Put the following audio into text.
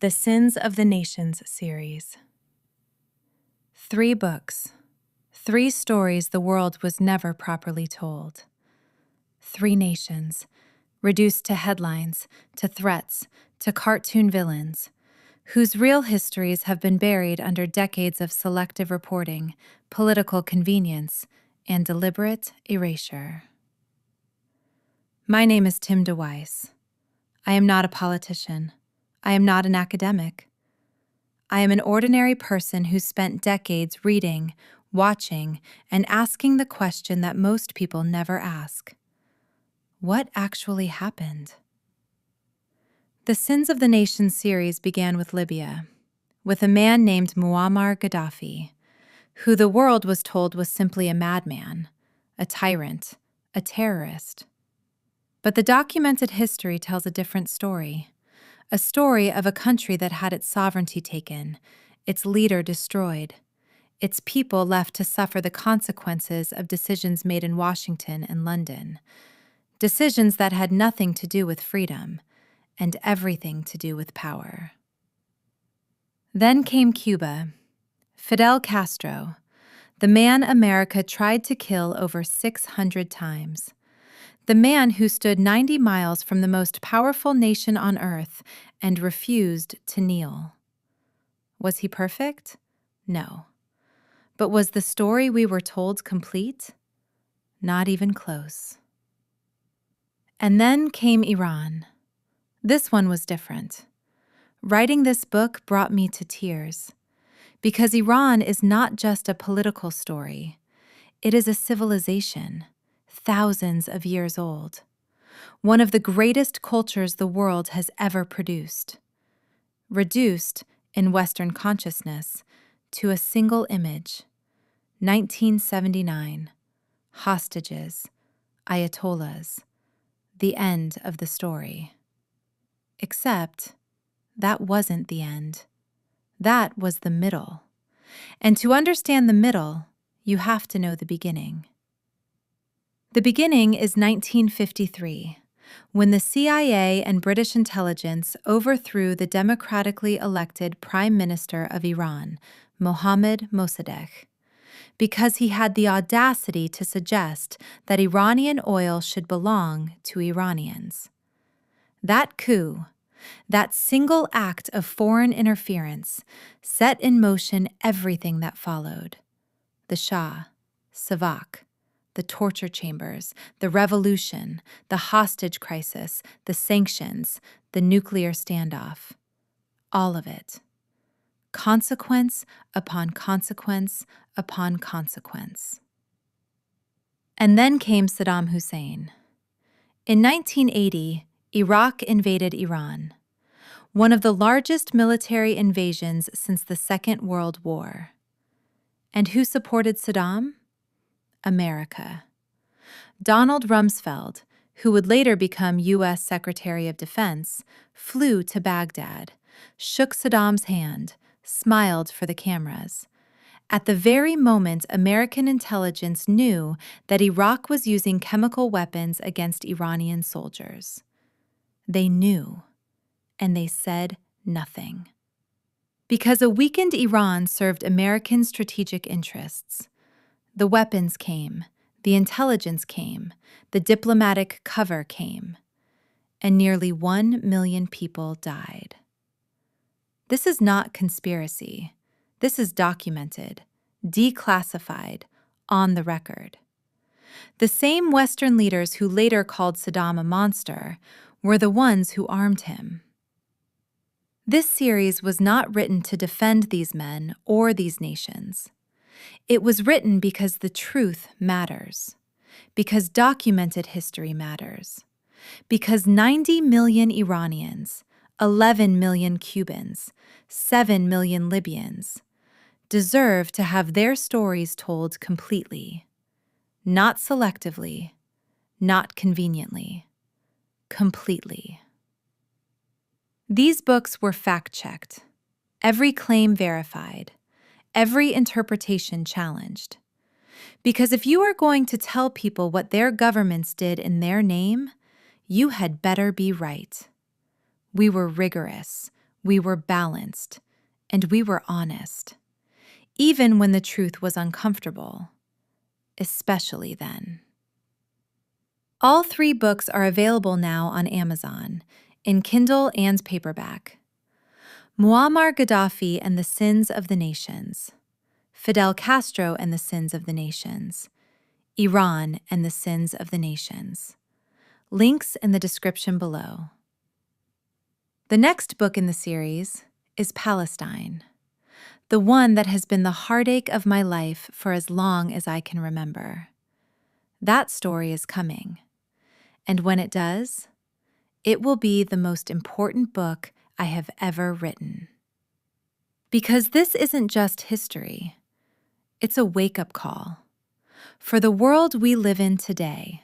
The Sins of the Nations series. 3 books, 3 stories the world was never properly told. 3 nations, reduced to headlines, to threats, to cartoon villains, whose real histories have been buried under decades of selective reporting, political convenience, and deliberate erasure. My name is Tim DeWeiss. I am not a politician. I am not an academic. I am an ordinary person who spent decades reading, watching, and asking the question that most people never ask. What actually happened? The Sins of the Nation series began with Libya, with a man named Muammar Gaddafi, who the world was told was simply a madman, a tyrant, a terrorist. But the documented history tells a different story. A story of a country that had its sovereignty taken, its leader destroyed, its people left to suffer the consequences of decisions made in Washington and London, decisions that had nothing to do with freedom and everything to do with power. Then came Cuba, Fidel Castro, the man America tried to kill over 600 times. The man who stood 90 miles from the most powerful nation on earth and refused to kneel. Was he perfect? No. But was the story we were told complete? Not even close. And then came Iran. This one was different. Writing this book brought me to tears, because Iran is not just a political story. It is a civilization. Thousands of years old, one of the greatest cultures the world has ever produced, reduced in Western consciousness to a single image, 1979, hostages, ayatollahs, the end of the story. Except that wasn't the end. That was the middle. And to understand the middle, you have to know the beginning. The beginning is 1953, when the CIA and British intelligence overthrew the democratically elected Prime Minister of Iran, Mohammad Mossadegh, because he had the audacity to suggest that Iranian oil should belong to Iranians. That coup, that single act of foreign interference, set in motion everything that followed. The Shah, Savak, the torture chambers, the revolution, the hostage crisis, the sanctions, the nuclear standoff. All of it. Consequence upon consequence upon consequence. And then came Saddam Hussein. In 1980, Iraq invaded Iran, one of the largest military invasions since the Second World War. And who supported Saddam? America. Donald Rumsfeld, who would later become U.S. Secretary of Defense, flew to Baghdad, shook Saddam's hand, smiled for the cameras. At the very moment American intelligence knew that Iraq was using chemical weapons against Iranian soldiers. They knew, and they said nothing. Because a weakened Iran served American strategic interests. The weapons came, the intelligence came, the diplomatic cover came, and nearly 1 million people died. This is not conspiracy. This is documented, declassified, on the record. The same Western leaders who later called Saddam a monster were the ones who armed him. This series was not written to defend these men or these nations. It was written because the truth matters, because documented history matters, because 90 million Iranians, 11 million Cubans, 7 million Libyans deserve to have their stories told completely, not selectively, not conveniently, completely. These books were fact-checked, every claim verified, every interpretation challenged. Because if you are going to tell people what their governments did in their name, you had better be right. We were rigorous. We were balanced, and we were honest, even when the truth was uncomfortable, especially then. All 3 books are available now on Amazon, in Kindle and paperback. Muammar Gaddafi and the Sins of the Nations, Fidel Castro and the Sins of the Nations, Iran and the Sins of the Nations. Links in the description below. The next book in the series is Palestine, the one that has been the heartache of my life for as long as I can remember. That story is coming, and when it does, it will be the most important book I have ever written. Because this isn't just history, it's a wake-up call for the world we live in today.